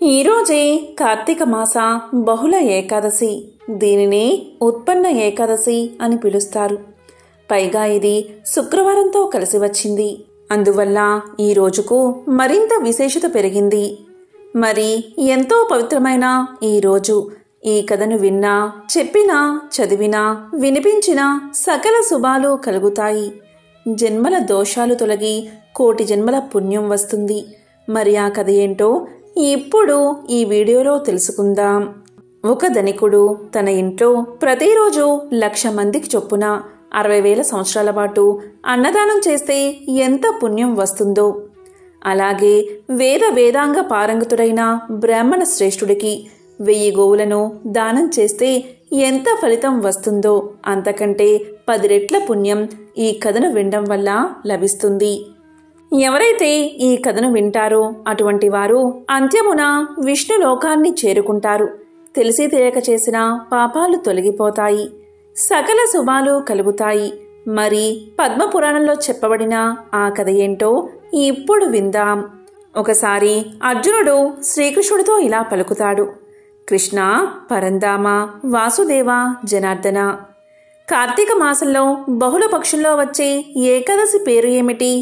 ఈరోజే కార్తీక మాస బహుళ ఏకాదశి. దీనిని ఉత్పన్న ఏకాదశి అని పిలుస్తారు. పైగా ఇది శుక్రవారంతో కలిసి వచ్చింది. అందువల్ల ఈ రోజుకు మరింత విశేషత పెరిగింది. మరి ఎంతో పవిత్రమైన ఈ రోజు ఈ కథను విన్నా, చెప్పినా, చదివినా, వినిపించినా సకల శుభాలు కలుగుతాయి. జన్మల దోషాలు తొలగి కోటి జన్మల పుణ్యం వస్తుంది. మరి ఆ కథ ఏంటో ఇప్పుడు ఈ వీడియోలో తెలుసుకుందాం. ఒక ధనికుడు తన ఇంట్లో ప్రతిరోజు 1,00,000 మందికి చొప్పున 60,000 సంవత్సరాల పాటు అన్నదానం చేస్తే ఎంత పుణ్యం వస్తుందో, అలాగే వేదాంగ పారంగతుడైన బ్రాహ్మణ శ్రేష్ఠుడికి 1000 గోవులను దానం చేస్తే ఎంత ఫలితం వస్తుందో అంతకంటే 10 రెట్ల పుణ్యం ఈ కథను వినడం వల్ల లభిస్తుంది. ఎవరైతే ఈ కథను వింటారో అటువంటి వారు అంత్యమున విష్ణు లోకాన్ని చేరుకుంటారు. తెలిసి తెలియక చేసిన పాపాలు తొలగిపోతాయి, సకల శుభాలు కలుగుతాయి. మరి పద్మపురాణంలో చెప్పబడిన ఆ కథ ఏంటో ఇప్పుడు విందాం. ఒకసారి అర్జునుడు శ్రీకృష్ణుడితో ఇలా పలుకుతాడు: కృష్ణ, పరంధామ, వాసుదేవ, జనార్దన, కార్తీక మాసంలో బహుళ పక్షుల్లో వచ్చే ఏకాదశి పేరు ఏమిటి?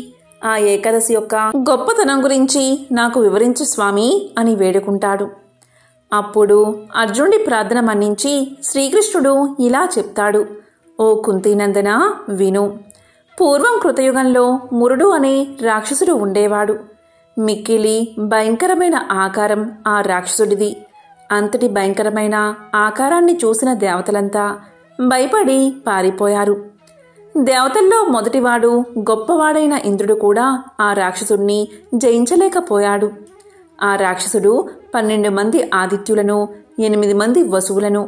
ఆ ఏకాదశి యొక్క గొప్పతనం గురించి నాకు వివరించు స్వామి అని వేడుకుంటాడు. అప్పుడు అర్జునుడి ప్రార్థన మన్నించి శ్రీకృష్ణుడు ఇలా చెప్తాడు: ఓ కుంతీనందన, విను. పూర్వం కృతయుగంలో మురుడు అనే రాక్షసుడు ఉండేవాడు. మిక్కిలి భయంకరమైన ఆకారం ఆ రాక్షసుడిది. అంతటి భయంకరమైన ఆకారాన్ని చూసిన దేవతలంతా భయపడి పారిపోయారు. దేవతల్లో మొదటివాడు గొప్పవాడైన ఇంద్రుడు కూడా ఆ రాక్షసుడిని జయించలేకపోయాడు. ఆ రాక్షసుడు 12 మంది ఆదిత్యులను, 8 మంది వసువులను,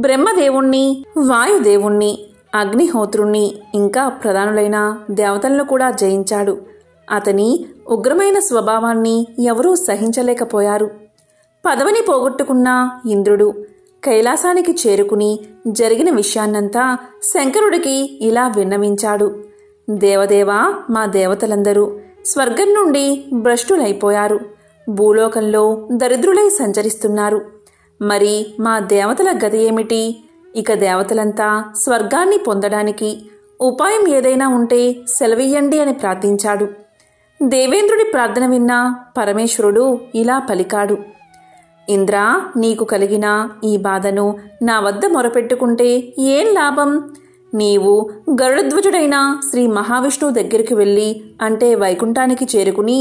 బ్రహ్మదేవుణ్ణి, వాయుదేవుణ్ణి, అగ్నిహోత్రుణ్ణి, ఇంకా ప్రధానులైన దేవతలను కూడా జయించాడు. అతని ఉగ్రమైన స్వభావాన్ని ఎవరూ సహించలేకపోయారు. పదవిని పోగొట్టుకున్న ఇంద్రుడు కైలాసానికి చేరుకుని జరిగిన విషయాన్నంతా శంకరుడికి ఇలా విన్నవించాడు: దేవదేవా, మా దేవతలందరూ స్వర్గం నుండి భ్రష్టులైపోయారు. భూలోకంలో దరిద్రులై సంచరిస్తున్నారు. మరి మా దేవతల గతి ఏమిటి? ఇక దేవతలంతా స్వర్గాన్ని పొందడానికి ఉపాయం ఏదైనా ఉంటే సెలవియ్యండి అని ప్రార్థించాడు. దేవేంద్రుడి ప్రార్థన విన్న పరమేశ్వరుడు ఇలా పలికాడు: ఇంద్ర, నీకు కలిగిన ఈ బాధను నా వద్ద మొరపెట్టుకుంటే ఏం లాభం? నీవు గరుడధ్వజుడైన శ్రీ మహావిష్ణువు దగ్గరికి వెళ్ళి, అంటే వైకుంఠానికి చేరుకుని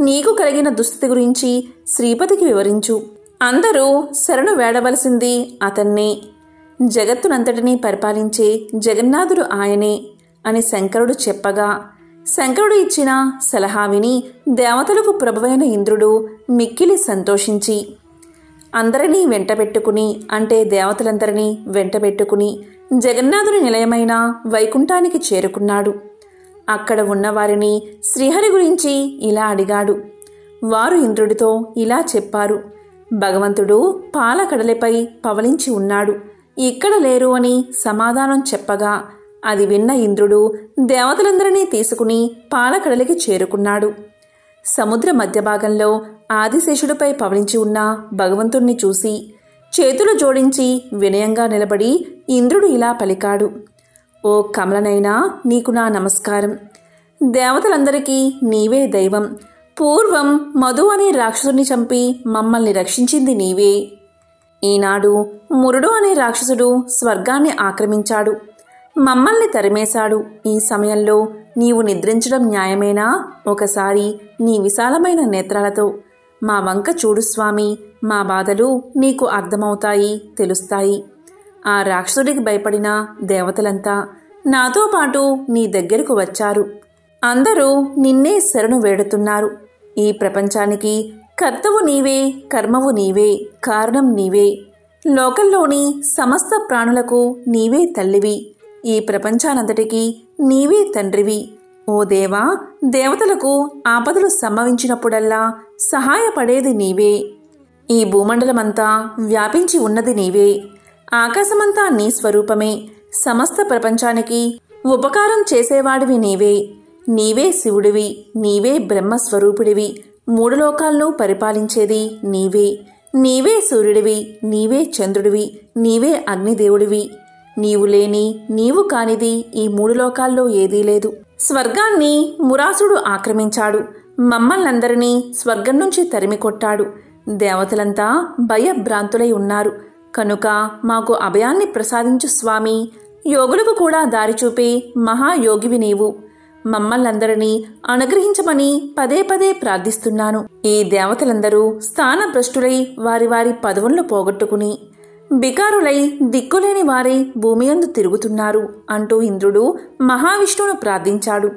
నీకు కలిగిన దుస్థితి గురించి శ్రీపతికి వివరించు. అందరూ శరణు వేడవలసింది అతన్నే. జగత్తునంతటినీ పరిపాలించే జగన్నాథుడు ఆయనే అని శంకరుడు చెప్పగా, శంకరుడు ఇచ్చిన సలహా విని దేవతలకు ప్రభువైన ఇంద్రుడు మిక్కిలి సంతోషించి అందరినీ వెంటబెట్టుకుని, అంటే దేవతలందరినీ వెంటబెట్టుకుని జగన్నాథుని నిలయమైన వైకుంఠానికి చేరుకున్నాడు. అక్కడ ఉన్నవారిని శ్రీహరి గురించి ఇలా అడిగాడు. వారు ఇంద్రుడితో ఇలా చెప్పారు: భగవంతుడు పాలకడలిపై పవలించి ఉన్నాడు, ఇక్కడ లేరు అని సమాధానం చెప్పగా, అది విన్న ఇంద్రుడు దేవతలందరినీ తీసుకుని పాలకడలికి చేరుకున్నాడు. సముద్ర మధ్య భాగంలో ఆదిశేషుడిపై పవలించి ఉన్న భగవంతుణ్ణి చూసి చేతులు జోడించి వినయంగా నిలబడి ఇంద్రుడు ఇలా పలికాడు: ఓ కమలనైనా, నీకు నా నమస్కారం. దేవతలందరికీ నీవే దైవం. పూర్వం మధు అనే రాక్షసుడిని చంపి మమ్మల్ని రక్షించింది నీవే. ఈనాడు మురుడు అనే రాక్షసుడు స్వర్గాన్ని ఆక్రమించాడు, మమ్మల్ని తరిమేశాడు. ఈ సమయంలో నీవు నిద్రించడం న్యాయమేనా? ఒకసారి నీ విశాలమైన నేత్రాలతో మా వంక చూడు స్వామి. మా బాధలు నీకు అర్థమవుతాయి, తెలుస్తాయి. ఆ రాక్షసుడికి భయపడిన దేవతలంతా నాతో పాటు నీ దగ్గరకు వచ్చారు. అందరూ నిన్నే శరణు వేడుతున్నారు. ఈ ప్రపంచానికి కర్తవు నీవే, కర్మవు నీవే, కారణం నీవే. లోకంలోని సమస్త ప్రాణులకు నీవే తల్లివి. ఈ ప్రపంచానంతటికీ నీవే తండ్రివి. ఓ దేవా, దేవతలకు ఆపదలు సంభవించినప్పుడల్లా సహాయపడేది నీవే. ఈ భూమండలమంతా వ్యాపించి ఉన్నది నీవే. ఆకాశమంతా నీ స్వరూపమే. సమస్త ప్రపంచానికి ఉపకారం చేసేవాడివి నీవే. నీవే శివుడివి, నీవే బ్రహ్మస్వరూపుడివి. 3 లోకాలను పరిపాలించేది నీవే. నీవే సూర్యుడివి, నీవే చంద్రుడివి, నీవే అగ్నిదేవుడివి. నీవు లేని, నీవు కానిది ఈ 3 లోకాల్లో ఏదీ లేదు. స్వర్గాన్ని మురాసుడు ఆక్రమించాడు. మమ్మల్నందరినీ స్వర్గం నుంచి తరిమికొట్టాడు. దేవతలంతా భయభ్రాంతులై ఉన్నారు. కనుక మాకు అభయాన్ని ప్రసాదించు స్వామి. యోగులకు కూడా దారి చూపే మహాయోగివి నీవు. మమ్మల్నందరినీ అనుగ్రహించమని పదే పదే ప్రార్థిస్తున్నాను. ఈ దేవతలందరూ స్థానభ్రష్టులై వారి వారి పదవులను పోగొట్టుకుని బికారులై దిక్కులేని వారై భూమియందు తిరుగుతున్నారు అంటూ ఇంద్రుడు మహావిష్ణువును ప్రార్థించాడు.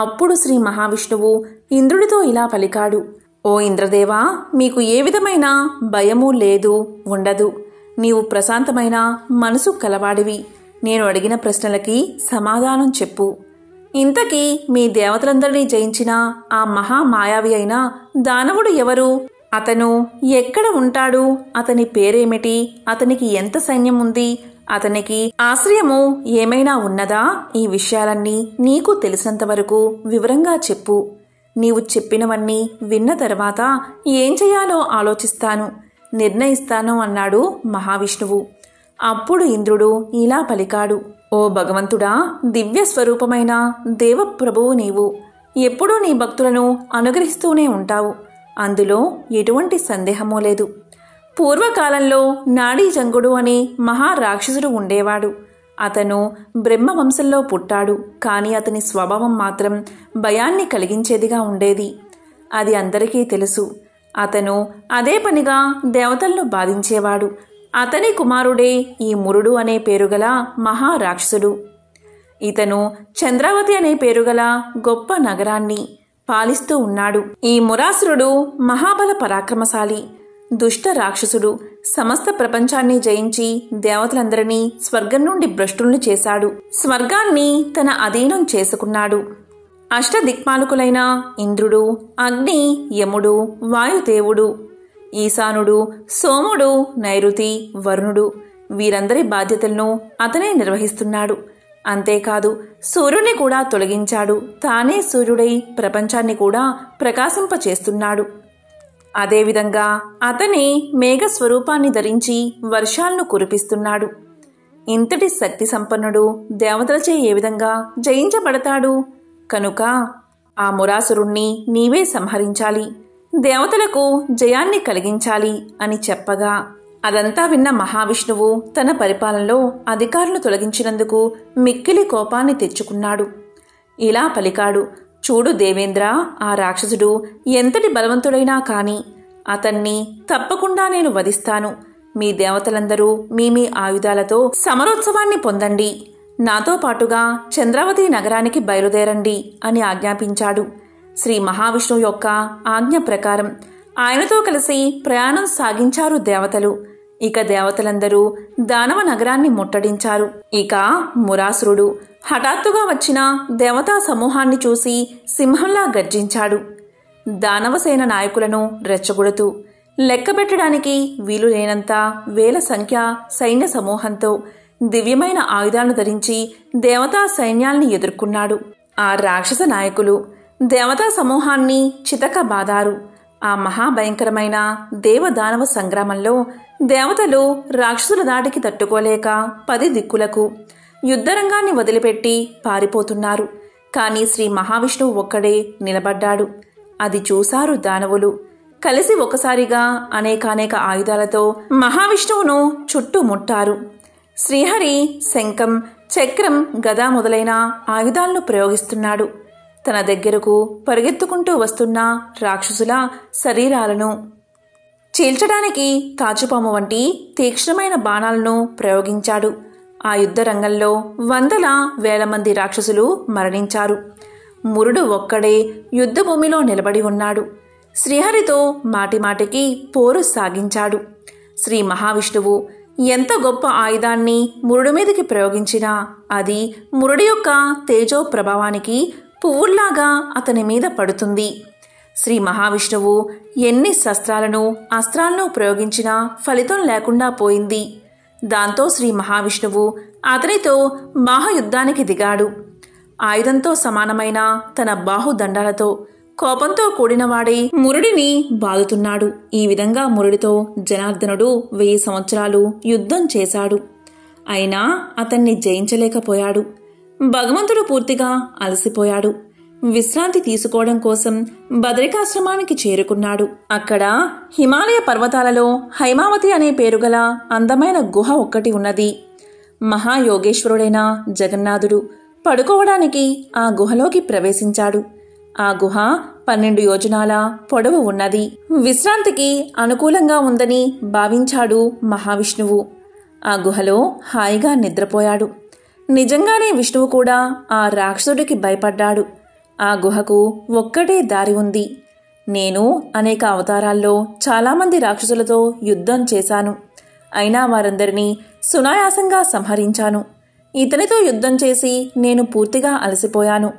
అప్పుడు శ్రీ మహావిష్ణువు ఇంద్రుడితో ఇలా పలికాడు. ఓ ఇంద్రదేవా, మీకు ఏ విధమైన భయము లేదు, ఉండదు. నీవు ప్రశాంతమైన మనసు కలవాడివి. నేను అడిగిన ప్రశ్నలకి సమాధానం చెప్పు. ఇంతకీ మీ దేవతలందరినీ జయించిన ఆ మహామాయావి అయిన దానవుడు ఎవరు? అతను ఎక్కడ ఉంటాడు? అతని పేరేమిటి? అతనికి ఎంత సైన్యం ఉంది? అతనికి ఆశ్రయము ఏమైనా ఉన్నదా? ఈ విషయాలన్నీ నీకు తెలిసినంతవరకు వివరంగా చెప్పు. నీవు చెప్పినవన్నీ విన్న తర్వాత ఏం చేయాలో ఆలోచిస్తాను, నిర్ణయిస్తాను అన్నాడు మహావిష్ణువు. అప్పుడు ఇంద్రుడు ఇలా పలికాడు. ఓ భగవంతుడా, దివ్య స్వరూపమైన దేవప్రభువు నీవు. ఎప్పుడూ నీ భక్తులను అనుగ్రహిస్తూనే ఉంటావు. అందులో ఎటువంటి సందేహమూ లేదు. పూర్వకాలంలో నాడీజంగుడు అనే మహారాక్షసుడు ఉండేవాడు. అతను బ్రహ్మవంశంలో పుట్టాడు. కానీ అతని స్వభావం మాత్రం భయాన్ని కలిగించేదిగా ఉండేది. అది అందరికీ తెలుసు. అతను అదే పనిగా దేవతలను బాధించేవాడు. అతని కుమారుడే ఈ మురుడు అనే పేరుగల మహారాక్షసుడు. ఇతను చంద్రావతి అనే పేరుగల గొప్ప నగరాన్ని పాలిస్తూ ఉన్నాడు. ఈ మురాసురుడు మహాబల పరాక్రమశాలి, దుష్ట రాక్షసుడు. సమస్త ప్రపంచాన్ని జయించి దేవతలందరినీ స్వర్గం నుండి భ్రష్టుల్ని చేశాడు. స్వర్గాన్ని తన అధీనం చేసుకున్నాడు. అష్టదిక్పాలకులైన ఇంద్రుడు, అగ్ని, యముడు, వాయుదేవుడు, ఈశానుడు, సోముడు, నైరుతి, వరుణుడు వీరందరి బాధ్యతలను అతనే నిర్వహిస్తున్నాడు. అంతేకాదు, సూర్యుని కూడా తొలగించాడు. తానే సూర్యుడై ప్రపంచాన్ని కూడా ప్రకాశింపచేస్తున్నాడు. అదేవిధంగా అతనే మేఘస్వరూపాన్ని ధరించి వర్షాలను కురిపిస్తున్నాడు. ఇంతటి శక్తి సంపన్నుడు దేవతలచే ఏ విధంగా జయించబడతాడు? కనుక ఆ మురాసురుణ్ణి నీవే సంహరించాలి, దేవతలకు జయాన్ని కలిగించాలి అని చెప్పగా అదంతా విన్న మహావిష్ణువు తన పరిపాలనలో అధికారులు తొలగించినందుకు మిక్కిలి కోపాన్ని తెచ్చుకున్నాడు. ఇలా పలికాడు. చూడు దేవేంద్ర, ఆ రాక్షసుడు ఎంతటి బలవంతుడైనా కాని అతన్ని తప్పకుండా నేను వధిస్తాను. మీ దేవతలందరూ మీ మీ ఆయుధాలతో సమరోత్సవాన్ని పొందండి. నాతో పాటుగా చంద్రావతి నగరానికి బయలుదేరండి అని ఆజ్ఞాపించాడు. శ్రీ మహావిష్ణువు యొక్క ఆజ్ఞ ప్రకారం ఆయనతో కలిసి ప్రయాణం సాగించారు దేవతలు. ఇక దేవతలందరూ దానవ నగరాన్ని ముట్టడించారు. ఇక మురాసురుడు హఠాత్తుగా వచ్చిన దేవతా సమూహాన్ని చూసి సింహంలా గర్జించాడు. దానవసేన నాయకులను రెచ్చగొడుతూ లెక్కబెట్టడానికి వీలు లేనంత వేల సంఖ్య సైన్య సమూహంతో దివ్యమైన ఆయుధాలను ధరించి దేవతా సైన్యాల్ని ఎదుర్కొన్నాడు. ఆ రాక్షస నాయకులు దేవతా సమూహాన్ని చితకబాదారు. ఆ మహాభయంకరమైన దేవదానవ సంగ్రామంలో దేవతలు రాక్షసుల దాటికి తట్టుకోలేక 10 దిక్కులకు యుద్ధరంగాన్ని వదిలిపెట్టి పారిపోతున్నారు. కానీ శ్రీ మహావిష్ణువు ఒక్కడే నిలబడ్డాడు. అది చూశారు దానవులు. కలిసి ఒకసారిగా అనేకానేక ఆయుధాలతో మహావిష్ణువును చుట్టుముట్టారు. శ్రీహరి శంఖం, చక్రం, గద మొదలైన ఆయుధాలను ప్రయోగిస్తున్నాడు. తన దగ్గరకు పరిగెత్తుకుంటూ వస్తున్న రాక్షసుల శరీరాలను చీల్చడానికి తాచుపాము వంటి తీక్ష్ణమైన బాణాలను ప్రయోగించాడు. ఆ యుద్ధ రంగంలో వందల వేల మంది రాక్షసులు మరణించారు. మురుడు ఒక్కడే యుద్ధభూమిలో నిలబడి ఉన్నాడు. శ్రీహరితో మాటిమాటికి పోరు సాగించాడు. శ్రీ మహావిష్ణువు ఎంత గొప్ప ఆయుధాన్ని మురుడు మీదకి ప్రయోగించినా అది మురుడి యొక్క తేజో ప్రభావానికి పువ్వుల్లాగా అతని మీద పడుతుంది. శ్రీ మహావిష్ణువు ఎన్ని శస్త్రాలను అస్త్రాలను ప్రయోగించినా ఫలితం లేకుండా పోయింది. దాంతో శ్రీ మహావిష్ణువు అతనితో బాహుయుద్ధానికి దిగాడు. ఆయుధంతో సమానమైన తన బాహుదండాలతో కోపంతో కూడినవాడే మురుడిని బాదుతున్నాడు. ఈ విధంగా మురుడితో జనార్దనుడు 1000 సంవత్సరాలు యుద్ధం చేశాడు. అయినా అతన్ని జయించలేకపోయాడు. భగవంతుడు పూర్తిగా అలసిపోయాడు. విశ్రాంతి తీసుకోవడం కోసం బదరికాశ్రమానికి చేరుకున్నాడు. అక్కడ హిమాలయ పర్వతాలలో హైమావతి అనే పేరుగల అందమైన గుహ ఒక్కటి ఉన్నది. మహాయోగేశ్వరుడైన జగన్నాథుడు పడుకోవడానికి ఆ గుహలోకి ప్రవేశించాడు. ఆ గుహ 12 యోజనాల పొడవు ఉన్నది. విశ్రాంతికి అనుకూలంగా ఉందని భావించాడు మహావిష్ణువు. ఆ గుహలో హాయిగా నిద్రపోయాడు. నిజంగానే విష్ణువు కూడా ఆ రాక్షసుడికి భయపడ్డాడు. ఆ గుహకు ఒక్కటే దారి ఉంది. నేను అనేక అవతారాల్లో చాలామంది రాక్షసులతో యుద్ధం చేశాను. అయినా వారందరినీ సునాయాసంగా సంహరించాను. ఇతనితో యుద్ధం చేసి నేను పూర్తిగా అలసిపోయాను.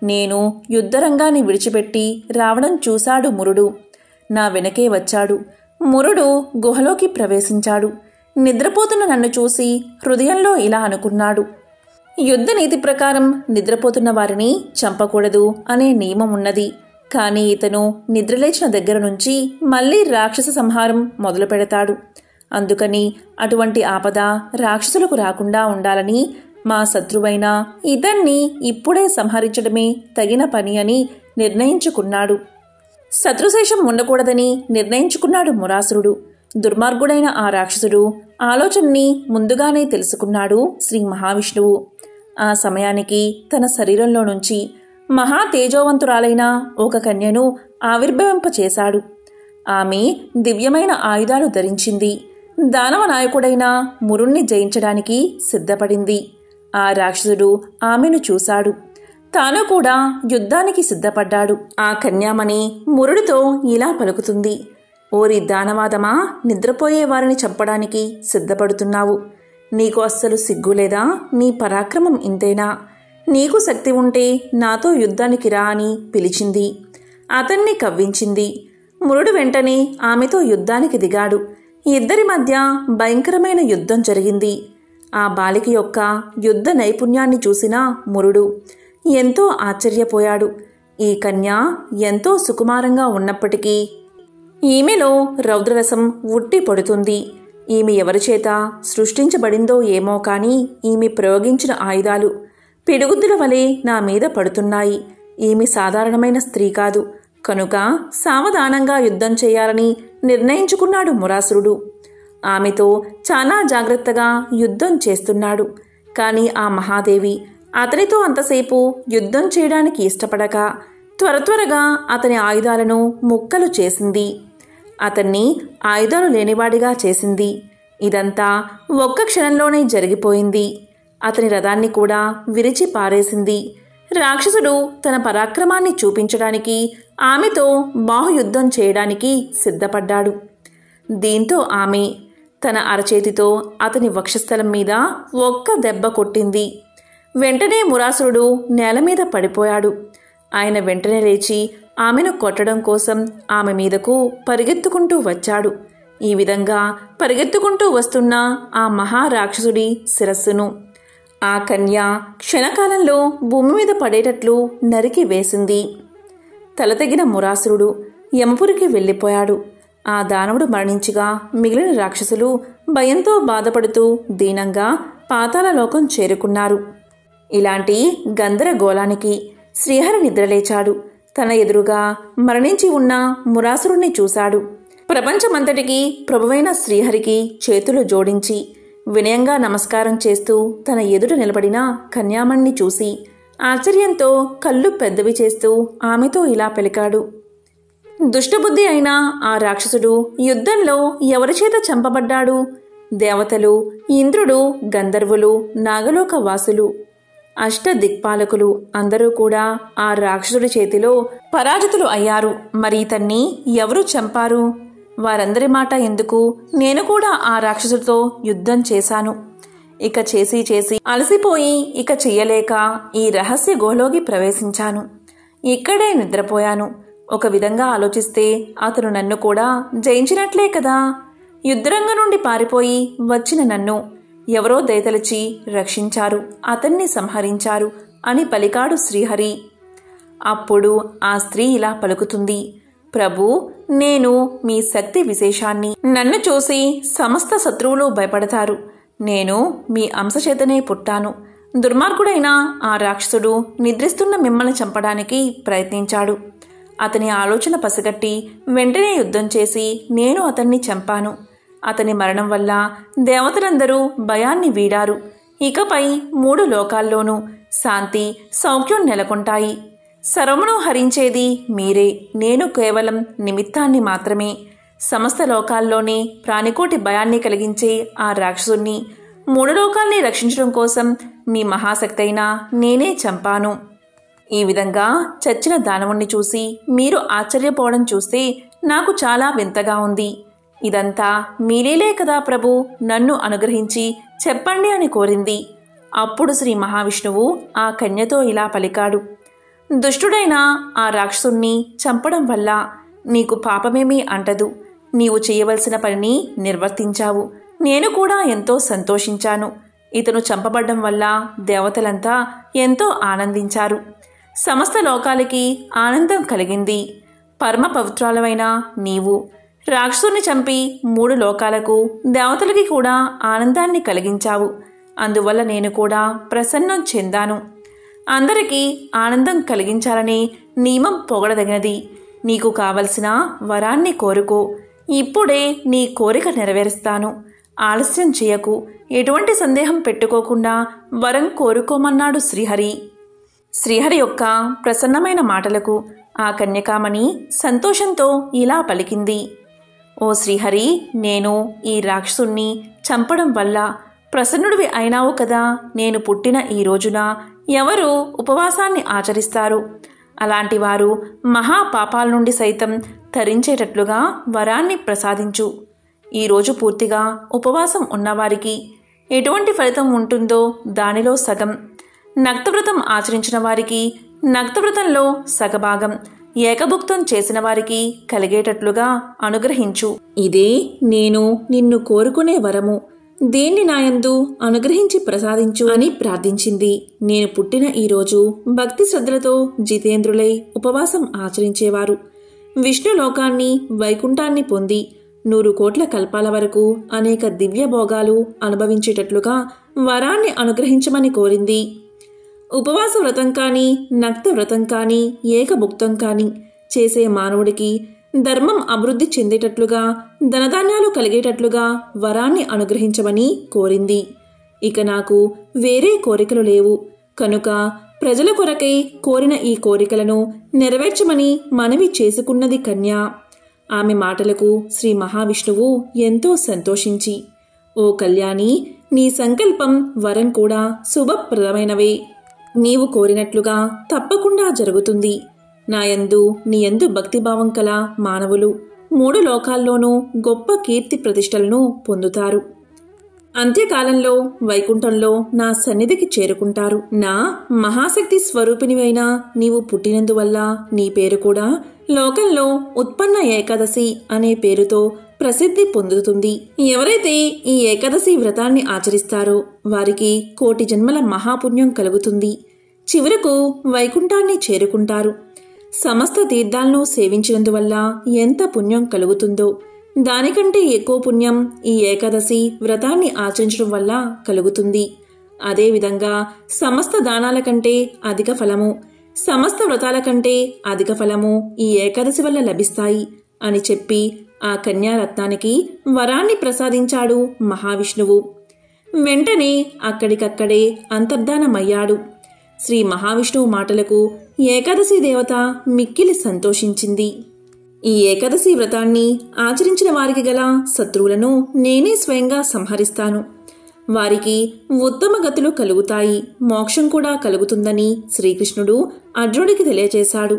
నేను యుద్ధరంగాన్ని విడిచిపెట్టి రావడం చూశాడు మురుడు. నా వెనకే వచ్చాడు. మురుడు గుహలోకి ప్రవేశించాడు. నిద్రపోతున్న నన్ను చూసి హృదయంలో ఇలా అనుకున్నాడు: యుద్ధ నీతి ప్రకారం నిద్రపోతున్న వారిని చంపకూడదు అనే నియమం ఉన్నది. కానీ ఇతను నిద్రలేచిన దగ్గర నుంచి మళ్లీ రాక్షస సంహారం మొదలు పెడతాడు. అందుకని అటువంటి ఆపద రాక్షసులకు రాకుండా ఉండాలని మా శత్రువైన ఇతన్ని ఇప్పుడే సంహరించడమే తగిన పని అని నిర్ణయించుకున్నాడు. శత్రుశేషం ఉండకూడదని నిర్ణయించుకున్నాడు మురాసురుడు. దుర్మార్గుడైన ఆ రాక్షసుడు ఆలోచనని ముందుగానే తెలుసుకున్నాడు శ్రీ మహావిష్ణువు. ఆ సమయానికి తన శరీరంలో నుంచి మహా తేజోవంతురాలైన ఒక కన్యను ఆవిర్భవింపచేశాడు. ఆమె దివ్యమైన ఆయుధాలు ధరించింది. దానవ నాయకుడైన మురుణ్ణి జయించడానికి సిద్ధపడింది. ఆ రాక్షసుడు ఆమెను చూశాడు. తాను కూడా యుద్ధానికి సిద్ధపడ్డాడు. ఆ కన్యామణి మురుడితో ఇలా పలుకుతుంది: ఓరి దానవాదమా, నిద్రపోయే వారిని చంపడానికి సిద్ధపడుతున్నావు. నీకు అస్సలు సిగ్గులేదా? నీ పరాక్రమం ఇంతేనా? నీకు శక్తి ఉంటే నాతో యుద్ధానికి రా అని పిలిచింది. అతన్ని కవ్వించింది. మురుడు వెంటనే ఆమెతో యుద్ధానికి దిగాడు. ఇద్దరి మధ్య భయంకరమైన యుద్ధం జరిగింది. ఆ బాలిక యొక్క యుద్ధ నైపుణ్యాన్ని చూసిన మురుడు ఎంతో ఆశ్చర్యపోయాడు. ఈ కన్య ఎంతో సుకుమారంగా ఉన్నప్పటికీ ఈమెలో రౌద్రరసం ఉట్టి పడుతుంది. ఈమె ఎవరిచేత సృష్టించబడిందో ఏమో కానీ ఈమె ప్రయోగించిన ఆయుధాలు పిడుగుద్దుల వలె నా మీద పడుతున్నాయి. ఈమె సాధారణమైన స్త్రీ కాదు. కనుక సావధానంగా యుద్ధం చేయాలని నిర్ణయించుకున్నాడు మురాసురుడు. ఆమెతో చాలా జాగ్రత్తగా యుద్ధం చేస్తున్నాడు. కానీ ఆ మహాదేవి అతనితో అంతసేపు యుద్ధం చేయడానికి ఇష్టపడక త్వరగా అతని ఆయుధాలను ముక్కలు చేసింది. అతన్ని ఆయుధాలు లేనివాడిగా చేసింది. ఇదంతా ఒక్క క్షణంలోనే జరిగిపోయింది. అతని రథాన్ని కూడా విరిచి పారేసింది. రాక్షసుడు తన పరాక్రమాన్ని చూపించడానికి ఆమెతో బాహుయుద్ధం చేయడానికి సిద్ధపడ్డాడు. దీంతో ఆమె తన అరచేతితో అతని వక్షస్థలం మీద ఒక్క దెబ్బ కొట్టింది. వెంటనే మురాసురుడు నేల మీద పడిపోయాడు. ఆయన వెంటనే లేచి ఆమెను కొట్టడం కోసం ఆమె మీదకు పరిగెత్తుకుంటూ వచ్చాడు. ఈ విధంగా పరిగెత్తుకుంటూ వస్తున్న ఆ మహారాక్షసుడి శిరస్సును ఆ కన్య క్షణకాలంలో భూమి మీద పడేటట్లు నరికి వేసింది. తలతెగిన మురాసురుడు యమపురికి వెళ్ళిపోయాడు. ఆ దానవుడు మరణించగా మిగిలిన రాక్షసులు భయంతో బాధపడుతూ దీనంగా పాతాళలోకం చేరుకున్నారు. ఇలాంటి గందరగోళానికి శ్రీహరి నిద్రలేచాడు. తన ఎదురుగా మరణించి ఉన్న మురాసురుణ్ణి చూశాడు. ప్రపంచమంతటికీ ప్రభువైన శ్రీహరికి చేతులు జోడించి వినయంగా నమస్కారం చేస్తూ తన ఎదుట నిలబడిన కన్యామణ్ణి చూసి ఆశ్చర్యంతో కళ్ళు పెద్దవి చేస్తూ ఆమెతో ఇలా పలికాడు: దుష్టబుద్ధి అయిన ఆ రాక్షసుడు యుద్ధంలో ఎవరిచేత చంపబడ్డాడు? దేవతలు, ఇంద్రుడు, గంధర్వులు, నాగలోక వాసులు, అష్టదిక్పాలకులు అందరూ కూడా ఆ రాక్షసుడి చేతిలో పరాజితులు అయ్యారు. మరి ఇతన్ని ఎవరు చంపారు? వారందరి మాట ఎందుకు? నేను కూడా ఆ రాక్షసుడితో యుద్ధం చేశాను. ఇక చేసి అలసిపోయి ఇక చెయ్యలేక ఈ రహస్య గుహలోకి ప్రవేశించాను. ఇక్కడే నిద్రపోయాను. ఒక విధంగా ఆలోచిస్తే అతను నన్ను కూడా జయించినట్లే కదా. యుద్ధరంగం నుండి పారిపోయి వచ్చిన నన్ను ఎవరో దయతలచి రక్షించారు, అతన్ని సంహరించారు అని పలికాడు శ్రీహరి. అప్పుడు ఆ స్త్రీ ఇలా పలుకుతుంది, ప్రభూ, నేను మీ శక్తి విశేషాన్ని, నన్ను చూసి సమస్త శత్రువులు భయపడతారు. నేను మీ అంశచేతనే పుట్టాను. దుర్మార్గుడైన ఆ రాక్షసుడు నిద్రిస్తున్న మిమ్మల్ని చంపడానికి ప్రయత్నించాడు. అతని ఆలోచన పసిగట్టి వెంటనే యుద్ధం చేసి నేను అతన్ని చంపాను. అతని మరణం వల్ల దేవతలందరూ భయాన్ని వీడారు. ఇకపై 3 లోకాల్లోనూ శాంతి, సౌఖ్యం నెలకొంటాయి. సర్వమును హరించేది మీరే. నేను కేవలం నిమిత్తాన్ని మాత్రమే. సమస్త లోకాల్లోనే ప్రాణికోటి భయాన్ని కలిగించే ఆ రాక్షసుణ్ణి 3 లోకాల్ని రక్షించడం కోసం మీ మహాశక్తి అయినా నేనే చంపాను. ఈ విధంగా చచ్చిన దానవుణ్ణి చూసి మీరు ఆశ్చర్యపోవడం చూస్తే నాకు చాలా వింతగా ఉంది. ఇదంతా మీలీలే కదా ప్రభు, నన్ను అనుగ్రహించి చెప్పండి అని కోరింది. అప్పుడు శ్రీ మహావిష్ణువు ఆ కన్యతో ఇలా పలికాడు, దుష్టుడైన ఆ రాక్షసుణ్ణి చంపడం వల్ల నీకు పాపమేమీ అంటదు. నీవు చేయవలసిన పనిని నిర్వర్తించావు. నేను కూడా ఎంతో సంతోషించాను. ఇతను చంపబడ్డం వల్ల దేవతలంతా ఎంతో ఆనందించారు. సమస్త లోకాలకి ఆనందం కలిగింది. పరమ పవిత్రాలవైన నీవు రాక్షసుని చంపి 3 లోకాలకు, దేవతలకి కూడా ఆనందాన్ని కలిగించావు. అందువల్ల నేను కూడా ప్రసన్నం చెందాను. అందరికీ ఆనందం కలిగించాలనే నియమం పొగడదగినది. నీకు కావలసిన వరాన్ని కోరుకో. ఇప్పుడే నీ కోరిక నెరవేరుస్తాను. ఆలస్యం చేయకు. ఎటువంటి సందేహం పెట్టుకోకుండా వరం కోరుకోమన్నాడు శ్రీహరి. శ్రీహరి యొక్క ప్రసన్నమైన మాటలకు ఆ కన్యకామణి సంతోషంతో ఇలా పలికింది, ఓ శ్రీహరి, నేను ఈ రాక్షసుణ్ణి చంపడం వల్ల ప్రసన్నుడివి అయినావు కదా. నేను పుట్టిన ఈ రోజున ఎవరు ఉపవాసాన్ని ఆచరిస్తారు? అలాంటి వారు మహాపాపాల నుండి సైతం తరించేటట్లుగా వరాన్ని ప్రసాదించు. ఈరోజు పూర్తిగా ఉపవాసం ఉన్నవారికి ఎటువంటి ఫలితం ఉంటుందో దానిలో సగం, నక్తవ్రతం ఆచరించిన వారికి నక్తవ్రతంలో సగభాగం, ఏకభుక్తం చేసిన వారికి కలిగేటట్లుగా అనుగ్రహించు. ఇదే నేను నిన్ను కోరుకునే వరము. దేన్ని నాయందు అనుగ్రహించి ప్రసాదించు అని ప్రార్థించింది. నేను పుట్టిన ఈరోజు భక్తి శ్రద్ధలతో జితేంద్రులై ఉపవాసం ఆచరించేవారు విష్ణులోకాన్ని, వైకుంఠాన్ని పొంది 100 కోట్ల కల్పాల వరకు అనేక దివ్య భోగాలు అనుభవించేటట్లుగా వరాన్ని అనుగ్రహించమని కోరింది. ఉపవాస వ్రతం కాని, నక్త వ్రతం కాని, ఏకభుక్తం కాని చేసే మానవుడికి ధర్మం అభివృద్ధి చెందేటట్లుగా, ధనధాన్యాలు కలిగేటట్లుగా వరాన్ని అనుగ్రహించమని కోరింది. ఇక నాకు వేరే కోరికలు లేవు కనుక ప్రజల కొరకై కోరిన ఈ కోరికలను నెరవేర్చమని మనవి చేసుకున్నది కన్య. ఆమె మాటలకు శ్రీ మహావిష్ణువు ఎంతో సంతోషించి, ఓ కళ్యాణి, నీ సంకల్పం, వరం కూడా శుభప్రదమైనవే. నీవు కోరినట్లుగా తప్పకుండా జరుగుతుంది. నాయందు నీయందు భక్తిభావం కల మానవులు 3 లోకాల్లోనూ గొప్ప కీర్తి ప్రతిష్టలను పొందుతారు. అంత్యకాలంలో వైకుంఠంలో నా సన్నిధికి చేరుకుంటారు. నా మహాశక్తి స్వరూపిణివైన నీవు పుట్టినందువల్ల నీ పేరు కూడా లోకంలో ఉత్పన్న ఏకాదశి అనే పేరుతో ప్రసిద్ధి పొందుతుంది. ఎవరైతే ఈ ఏకాదశి వ్రతాన్ని ఆచరిస్తారో వారికి 1,000,000 జన్మల మహాపుణ్యం కలుగుతుంది. చివరకు వైకుంఠాన్ని చేరుకుంటారు. సమస్త తీర్థాలను సేవించినందువల్ల ఎంత పుణ్యం కలుగుతుందో దానికంటే ఎక్కువ పుణ్యం ఈ ఏకాదశి వ్రతాన్ని ఆచరించడం వల్ల కలుగుతుంది. అదేవిధంగా సమస్త దానాల కంటే అధిక ఫలము, సమస్త వ్రతాల కంటే అధిక ఫలము ఈ ఏకాదశి వల్ల లభిస్తాయి అని చెప్పి ఆ కన్యారత్నానికి వరాన్ని ప్రసాదించాడు మహావిష్ణువు. వెంటనే అక్కడికక్కడే అంతర్ధానమయ్యాడు. శ్రీ మహావిష్ణువు మాటలకు ఏకాదశి దేవత మిక్కిలి సంతోషించింది. ఈ ఏకాదశి వ్రతాన్ని ఆచరించిన వారికి గల శత్రువులను నేనే స్వయంగా సంహరిస్తాను. వారికి ఉత్తమ గతులు కలుగుతాయి, మోక్షం కూడా కలుగుతుందని శ్రీకృష్ణుడు అర్జునుడికి తెలియచేశాడు.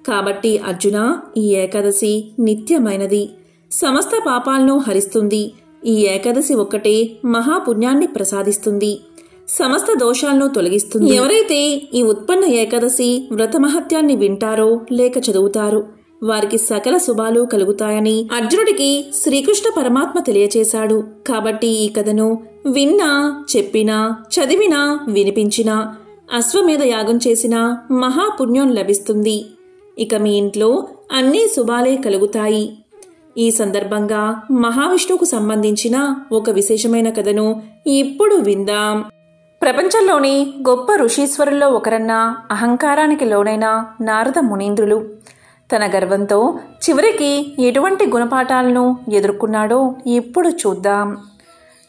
కాబట్టి అర్జున, ఈ ఏకాదశి నిత్యమైనది, సమస్త పాపాలను హరిస్తుంది. ఈ ఏకాదశి ఒక్కటే మహాపుణ్యాన్ని ప్రసాదిస్తుంది, సమస్త దోషాలను తొలగిస్తుంది. ఎవరైతే ఈ ఉత్పన్న ఏకాదశి వ్రత మహత్యాన్ని వింటారో లేక చదువుతారో వారికి సకల శుభాలు కలుగుతాయని అర్జునుడికి శ్రీకృష్ణ పరమాత్మ తెలియచేశాడు. కాబట్టి ఈ కథను విన్నా, చెప్పినా, చదివినా, వినిపించినా అశ్వమేధ యాగం చేసిన మహాపుణ్యం లభిస్తుంది. ఇక మీ ఇంట్లో అన్నీ శుభాలే కలుగుతాయి. ఈ సందర్భంగా మహావిష్ణువుకు సంబంధించిన ఒక విశేషమైన కథను ఇప్పుడు విందాం. ప్రపంచంలోని గొప్ప ఋషీశ్వరుల్లో ఒకరన్న అహంకారానికి లోనైన నారద మునీంద్రులు తన గర్వంతో చివరికి ఎటువంటి గుణపాఠాలను ఎదుర్కొన్నాడో ఇప్పుడు చూద్దాం.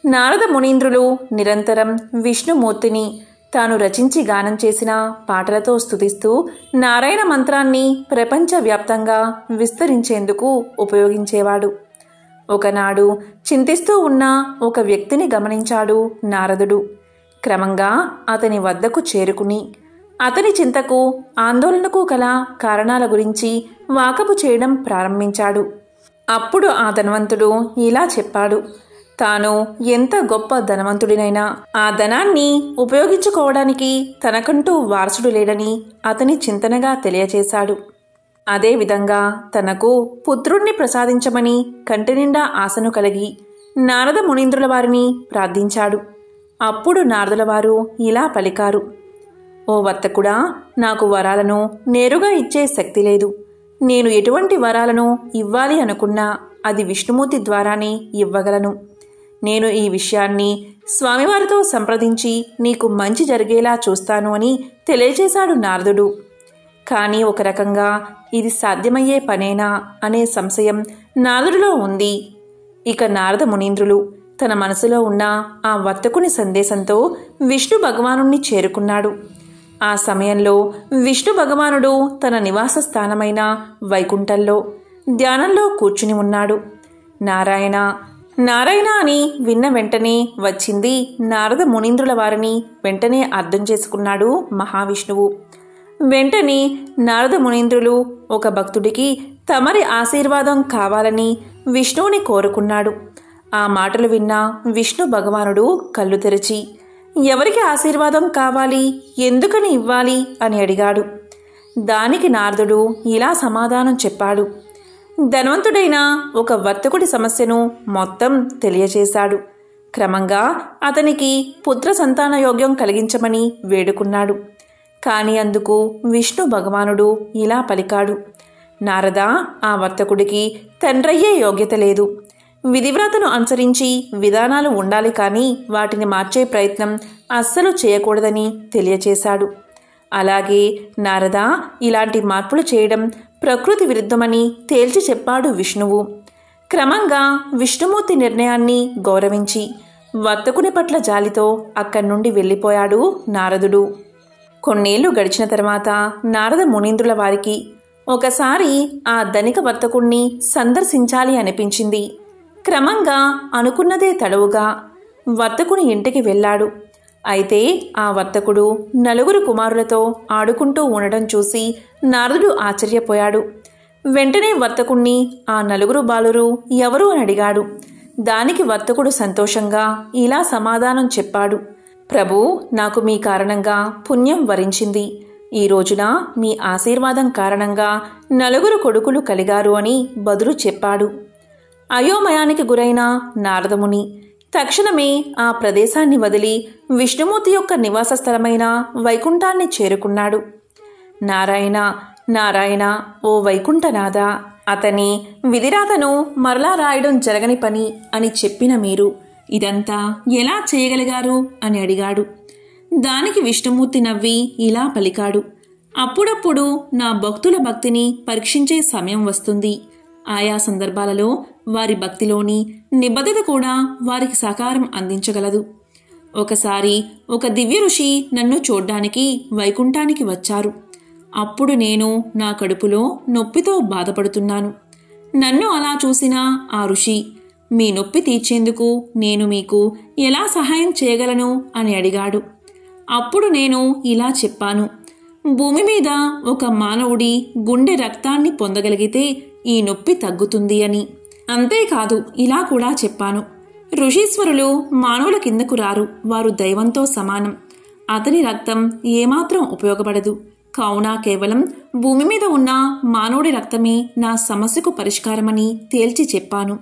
నారద మునీంద్రులు నిరంతరం విష్ణుమూర్తిని తాను రచించి గానం చేసిన పాటలతో స్తుతిస్తూ నారాయణ మంత్రాన్ని ప్రపంచవ్యాప్తంగా విస్తరించేందుకు ఉపయోగించేవాడు. ఒకనాడు చింతిస్తూ ఉన్న ఒక వ్యక్తిని గమనించాడు నారదుడు. క్రమంగా అతని వద్దకు చేరుకుని అతని చింతకు ఆందోళనకు గల కారణాల గురించి వాకబు చేయడం ప్రారంభించాడు. అప్పుడు ఆ ధనవంతుడు ఇలా చెప్పాడు. తాను ఎంత గొప్ప ధనవంతుడినైనా ఆ ధనాన్ని ఉపయోగించుకోవడానికి తనకంటూ వారసుడు లేడని అతని చింతనగా తెలియచేశాడు. అదేవిధంగా తనకు పుత్రుణ్ణి ప్రసాదించమని కంటినిండా ఆశను కలిగి నారద మునీంద్రుల వారిని ప్రార్థించాడు. అప్పుడు నారదుల వారు ఇలా పలికారు. ఓ వర్తకుడా, నాకు వరాలను నేరుగా ఇచ్చే శక్తి లేదు. నేను ఎటువంటి వరాలను ఇవ్వాలి అనుకున్నా అది విష్ణుమూర్తి ద్వారానే ఇవ్వగలను. నేను ఈ విషయాన్ని స్వామివారితో సంప్రదించి నీకు మంచి జరిగేలా చూస్తాను అని తెలియజేశాడు నారదుడు. కానీ ఒక రకంగా ఇది సాధ్యమయ్యే పనేనా అనే సంశయం నారదుడిలో ఉంది. ఇక నారద మునీంద్రులు తన మనసులో ఉన్న ఆ వర్తకుని సందేశంతో విష్ణు భగవానుణ్ణి చేరుకున్నాడు. ఆ సమయంలో విష్ణు భగవానుడు తన నివాస స్థానమైన వైకుంఠంలో ధ్యానంలో కూర్చుని ఉన్నాడు. నారాయణ నారాయణ అని విన్న వెంటనే వచ్చింది నారద మునీంద్రుల వారిని వెంటనే అర్థం చేసుకున్నాడు మహావిష్ణువు. వెంటనే నారద మునీంద్రులు ఒక భక్తుడికి తమరి ఆశీర్వాదం కావాలని విష్ణువుని కోరుకున్నాడు. ఆ మాటలు విన్న విష్ణు భగవానుడు కళ్ళు తెరిచి ఎవరికి ఆశీర్వాదం కావాలి, ఎందుకని ఇవ్వాలి అని అడిగాడు. దానికి నారదుడు ఇలా సమాధానం చెప్పాడు. ధనవంతుడైన ఒక వర్తకుడి సమస్యను మొత్తం తెలియచేశాడు. క్రమంగా అతనికి పుత్ర సంతాన యోగ్యం కలిగించమని వేడుకున్నాడు. కాని అందుకు విష్ణు భగవానుడు ఇలా పలికాడు. నారద, ఆ వర్తకుడికి తండ్రయ్యే యోగ్యత లేదు. విధివ్రతను అనుసరించి విధానాలు ఉండాలి కానీ వాటిని మార్చే ప్రయత్నం అస్సలు చేయకూడదని తెలియచేశాడు. అలాగే నారద, ఇలాంటి మార్పులు చేయడం ప్రకృతి విరుద్ధమని తేల్చి చెప్పాడు విష్ణువు. క్రమంగా విష్ణుమూర్తి నిర్ణయాన్ని గౌరవించి వర్తకుని పట్ల జాలితో అక్కడి నుండి వెళ్ళిపోయాడు నారదుడు. కొన్నేళ్లు గడిచిన తర్వాత నారద మునీంద్రుల వారికి ఒకసారి ఆ ధనిక వర్తకుణ్ణి సందర్శించాలి అనిపించింది. క్రమంగా అనుకున్నదే తడవుగా వర్తకుని ఇంటికి వెళ్ళాడు. అయితే ఆ వర్తకుడు నలుగురు కుమారులతో ఆడుకుంటూ ఉండడం చూసి నారదుడు ఆశ్చర్యపోయాడు. వెంటనే వర్తకుణ్ణి ఆ నలుగురు బాలురు ఎవరు అని అడిగాడు. దానికి వర్తకుడు సంతోషంగా ఇలా సమాధానం చెప్పాడు. ప్రభు, నాకు మీ కారణంగా పుణ్యం వరించింది. ఈ రోజున మీ ఆశీర్వాదం కారణంగా నలుగురు కొడుకులు కలిగారు అని బదులు చెప్పాడు. అయోమయానికి గురైన నారదముని తక్షణమే ఆ ప్రదేశాన్ని వదిలి విష్ణుమూర్తి యొక్క నివాస స్థలమైన వైకుంఠాన్ని చేరుకున్నాడు. నారాయణ నారాయణ, ఓ వైకుంఠనాథ, అతని విధిరాతను మరలా రాయడం జరగని పని అని చెప్పిన మీరు ఇదంతా ఎలా చేయగలిగారు అని అడిగాడు. దానికి విష్ణుమూర్తి నవ్వి ఇలా పలికాడు. అప్పుడప్పుడు నా భక్తుల భక్తిని పరీక్షించే సమయం వస్తుంది. ఆయా సందర్భాలలో వారి భక్తిలోని నిబద్ధత కూడా వారికి సహకారం అందించగలదు. ఒకసారి ఒక దివ్య ఋషి నన్ను చూడ్డానికి వైకుంఠానికి వచ్చారు. అప్పుడు నేను నా కడుపులో నొప్పితో బాధపడుతున్నాను. నన్ను అలా చూసిన ఆ ఋషి, మీ నొప్పి తీర్చేందుకు నేను మీకు ఎలా సహాయం చేయగలను అని అడిగాడు. అప్పుడు నేను ఇలా చెప్పాను. భూమి మీద ఒక మానవుడి గుండె రక్తాన్ని పొందగలిగితే ఈ నొప్పి తగ్గుతుంది అని. అంతేకాదు, ఇలా కూడా చెప్పాను. ఋషీశ్వరులు మానవుల కిందకు రారు, వారు దైవంతో సమానం. అతని రక్తం ఏమాత్రం ఉపయోగపడదు. కావున కేవలం భూమి మీద ఉన్న మానవుడి రక్తమే నా సమస్యకు పరిష్కారమని తేల్చి చెప్పాను.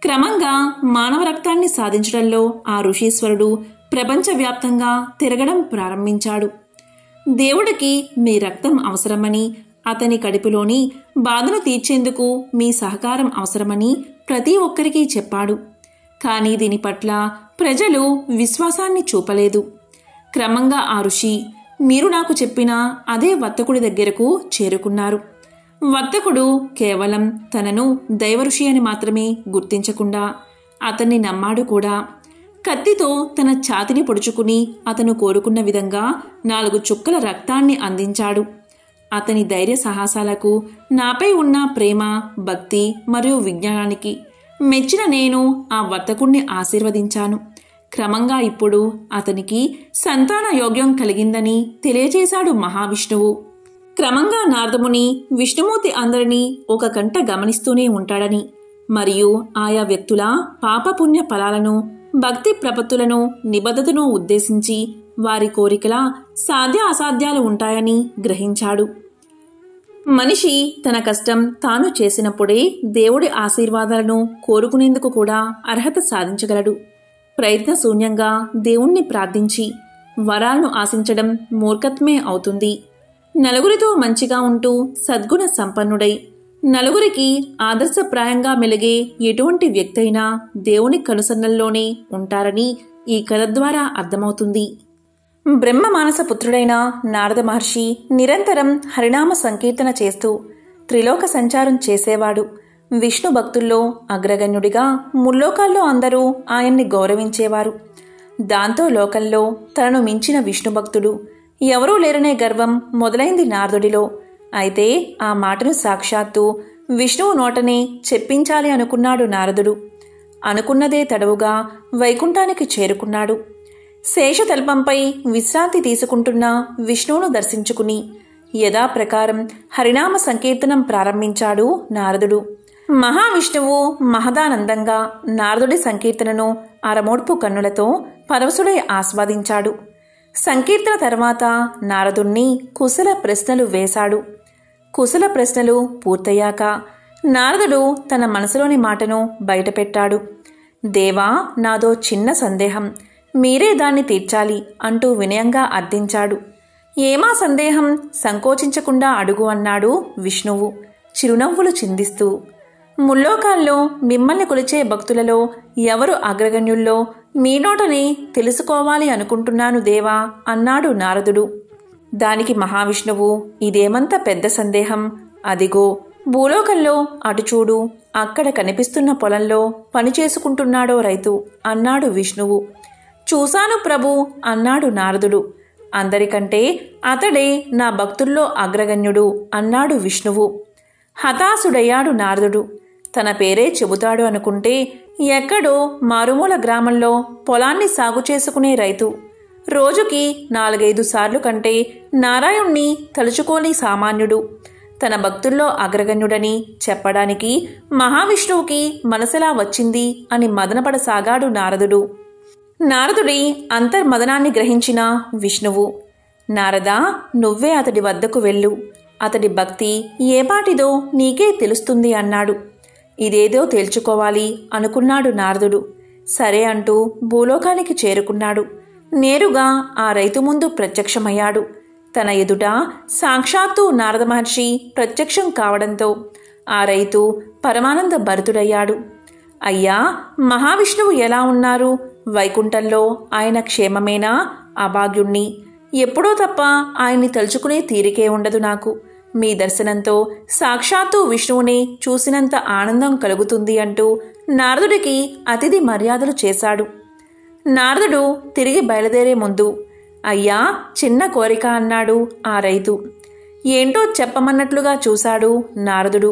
క్రమంగా మానవ రక్తాన్ని సాధించడంలో ఆ ఋషీశ్వరుడు ప్రపంచవ్యాప్తంగా తిరగడం ప్రారంభించాడు. దేవుడికి మీ రక్తం అవసరమని, అతని కడుపులోని బాధను తీర్చేందుకు మీ సహకారం అవసరమని ప్రతి ఒక్కరికి చెప్పాడు. కానీ దీని పట్ల ప్రజలు విశ్వాసాన్ని చూపలేదు. క్రమంగా ఆ ఋషి మీరు నాకు చెప్పిన అదే వర్తకుడి దగ్గరకు చేరుకున్నారు. వర్తకుడు కేవలం తనను దైవఋషి అని మాత్రమే గుర్తించకుండా అతన్ని నమ్మాడు కూడా. కత్తితో తన ఛాతిని పొడుచుకుని అతను కోరుకున్న విధంగా 4 చుక్కల రక్తాన్ని అందించాడు. అతని ధైర్య సాహసాలకు, నాపై ఉన్న ప్రేమ, భక్తి మరియు విజ్ఞానానికి మెచ్చిన నేను ఆ వర్తకుణ్ణి ఆశీర్వదించాను. క్రమంగా ఇప్పుడు అతనికి సంతాన యోగ్యం కలిగిందని తెలియజేశాడు మహావిష్ణువు. క్రమంగా నారదముని విష్ణుమూర్తి అందరినీ ఒక కంట గమనిస్తూనే ఉంటాడని, మరియు ఆయా వ్యక్తుల పాపపుణ్య ఫలాలను, భక్తి ప్రపత్తులను, నిబద్ధతను ఉద్దేశించి వారి కోరికల సాధ్య అసాధ్యాలు ఉంటాయని గ్రహించాడు. మనిషి తన కష్టం తాను చేసినప్పుడే దేవుడి ఆశీర్వాదాలను కోరుకునేందుకు కూడా అర్హత సాధించగలడు. ప్రయత్నశూన్యంగా దేవుణ్ణి ప్రార్థించి వరాలను ఆశించడం మూర్ఖత్వమే అవుతుంది. నలుగురితో మంచిగా ఉంటూ సద్గుణ సంపన్నుడై నలుగురికి ఆదర్శప్రాయంగా మెలిగే ఎటువంటి వ్యక్తి అయినా దేవుని కనుసన్నల్లోనే ఉంటారని ఈ కథ ద్వారా అర్థమవుతుంది. బ్రహ్మ మానస పుత్రుడైన నారద మహర్షి నిరంతరం హరినామ సంకీర్తన చేస్తూ త్రిలోక సంచారం చేసేవాడు. విష్ణు భక్తుల్లో అగ్రగణ్యుడిగా ముల్లోకాల్లో అందరూ ఆయన్ని గౌరవించేవారు. దాంతో లోకంలో తనను మించిన విష్ణు భక్తుడు ఎవరూ లేరనే గర్వం మొదలైంది నారదుడిలో. అయితే ఆ మాటను సాక్షాత్తు విష్ణువు నోటనే చెప్పించాలి అనుకున్నాడు నారదుడు. అనుకున్నదే తడవుగా వైకుంఠానికి చేరుకున్నాడు. శేషతల్పంపై విశ్రాంతి తీసుకుంటున్న విష్ణువును దర్శించుకుని యథాప్రకారం హరినామ సంకీర్తనం ప్రారంభించాడు నారదుడు. మహావిష్ణువు మహదానందంగా నారదుడి సంకీర్తనను అరమోడ్పు కన్నులతో పరవశుడై ఆస్వాదించాడు. సంకీర్తన తర్వాత నారదుణ్ణి కుశల ప్రశ్నలు వేశాడు. కుశల ప్రశ్నలు పూర్తయ్యాక నారదుడు తన మనసులోని మాటను బయటపెట్టాడు. దేవా, నాదో చిన్న సందేహం, మీరే దాన్ని తీర్చాలి అంటూ వినయంగా అర్థించాడు. ఏమా సందేహం, సంకోచించకుండా అడుగు అన్నాడు విష్ణువు చిరునవ్వులు చిందిస్తూ. ముల్లోకాల్లో మిమ్మల్ని కొలిచే భక్తులలో ఎవరు అగ్రగణ్యుల్లో మీ నోటని తెలుసుకోవాలి అనుకుంటున్నాను దేవా అన్నాడు నారదుడు. దానికి మహావిష్ణువు, ఇదేమంత పెద్ద సందేహం, అదిగో భూలోకంలో అటు చూడు, అక్కడ కనిపిస్తున్న పొలంలో పనిచేసుకుంటున్నాడో రైతు అన్నాడు విష్ణువు. చూశాను ప్రభు అన్నాడు నారదుడు. అందరికంటే అతడే నా భక్తుల్లో అగ్రగణ్యుడు అన్నాడు విష్ణువు. హతాశుడయ్యాడు నారదుడు. తన పేరే చెబుతాడు అనుకుంటే ఎక్కడో మారుమూల గ్రామంలో పొలాన్ని సాగు చేసుకునే రైతు రోజుకి 4-5 సార్లు కంటే నారాయణ్ణి తలుచుకోని సామాన్యుడు తన భక్తుల్లో అగ్రగణ్యుడని చెప్పడానికి మహావిష్ణువుకి మనసెలా వచ్చింది అని మదనపడసాగాడు నారదుడు. నారదుడి అంతర్మదనాన్ని గ్రహించిన విష్ణువు, నారదా, నువ్వే అతడి వద్దకు వెళ్ళు, అతడి భక్తి ఏపాటిదో నీకే తెలుస్తుంది అన్నాడు. ఇదేదో తేల్చుకోవాలి అనుకున్నాడు నారదుడు. సరే అంటూ భూలోకానికి చేరుకున్నాడు. నేరుగా ఆ రైతు ముందు ప్రత్యక్షమయ్యాడు. తన ఎదుట సాక్షాత్తు నారద మహర్షి ప్రత్యక్షం కావడంతో ఆ రైతు పరమానంద భరితుడయ్యాడు. అయ్యా, మహావిష్ణువు ఎలా ఉన్నారు? వైకుంఠంలో ఆయన క్షేమమేనా? అభాగ్యుణ్ణి, ఎప్పుడో తప్ప ఆయన్ని తలుచుకునే తీరికే ఉండదు నాకు. మీ దర్శనంతో సాక్షాత్తు విష్ణువుని చూసినంత ఆనందం కలుగుతుంది అంటూ నారదుడికి అతిథి మర్యాదలు చేశాడు. నారదుడు తిరిగి బయలుదేరే ముందు, అయ్యా, చిన్న కోరిక అన్నాడు ఆ రైతు. ఏంటో చెప్పమన్నట్లుగా చూశాడు నారదుడు.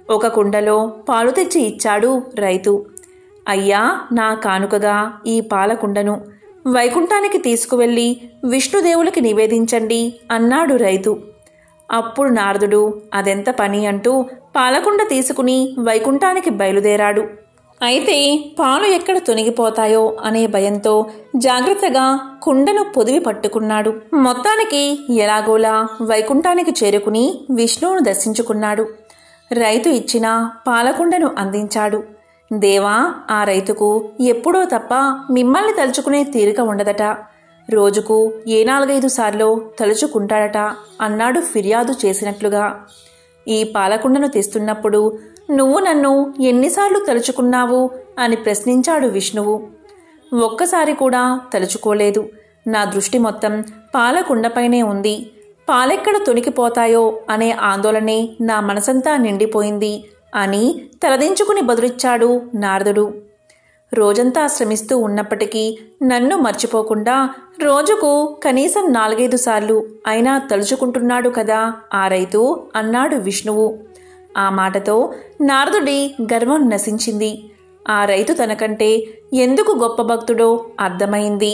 ఒక కుండలో పాలు తెచ్చి ఇచ్చాడు రైతు. అయ్యా, నా కానుకగా ఈ పాలకుండను వైకుంఠానికి తీసుకువెళ్ళి విష్ణుదేవులకి నివేదించండి అన్నాడు రైతు. అప్పుడు నారదుడు అదెంత పని అంటూ పాలకుండ తీసుకుని వైకుంఠానికి బయలుదేరాడు. అయితే పాలు ఎక్కడ తొనిగిపోతాయో అనే భయంతో జాగ్రత్తగా కుండను పొదివి పట్టుకున్నాడు. మొత్తానికి ఎలాగోలా వైకుంఠానికి చేరుకుని విష్ణువును దర్శించుకున్నాడు. రైతు ఇచ్చిన పాలకుండను అందించాడు. దేవా, ఆ రైతుకు ఎప్పుడో తప్ప మిమ్మల్ని తలుచుకునే తీరిక ఉండదట. రోజుకు ఏ 4-5 సార్లో తలుచుకుంటాడట అన్నాడు ఫిర్యాదు చేసినట్లుగా. ఈ పాలకుండను తెస్తున్నప్పుడు నువ్వు నన్ను ఎన్నిసార్లు తలుచుకున్నావు అని ప్రశ్నించాడు విష్ణువు. ఒక్కసారి కూడా తలుచుకోలేదు. నా దృష్టి మొత్తం పాలకుండపైనే ఉంది. పాలెక్కడ తొణికిపోతాయో అనే ఆందోళనే నా మనసంతా నిండిపోయింది అని తలదించుకుని బదులిచ్చాడు నారదుడు. రోజంతా శ్రమిస్తూ ఉన్నప్పటికీ నన్ను మర్చిపోకుండా రోజుకు కనీసం 4-5 సార్లు అయినా తలుచుకుంటున్నాడు కదా ఆ రైతు అన్నాడు విష్ణువు. ఆ మాటతో నారదుడి గర్వం నశించింది. ఆ రైతు తనకంటే ఎందుకు గొప్ప భక్తుడో అర్థమైంది.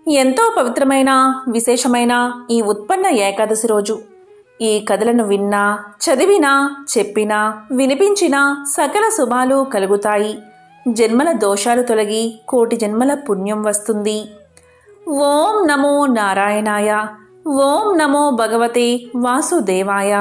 ఎంతో పవిత్రమైన విశేషమైన ఈ ఉత్పన్న ఏకాదశి రోజు ఈ కథలను విన్నా, చదివినా, చెప్పినా, వినిపించినా సకల శుభాలు కలుగుతాయి. జన్మల దోషాలు తొలగి కోటి జన్మల పుణ్యం వస్తుంది. ఓం నమో నారాయణాయ. ఓం నమో భగవతే వాసుదేవాయ.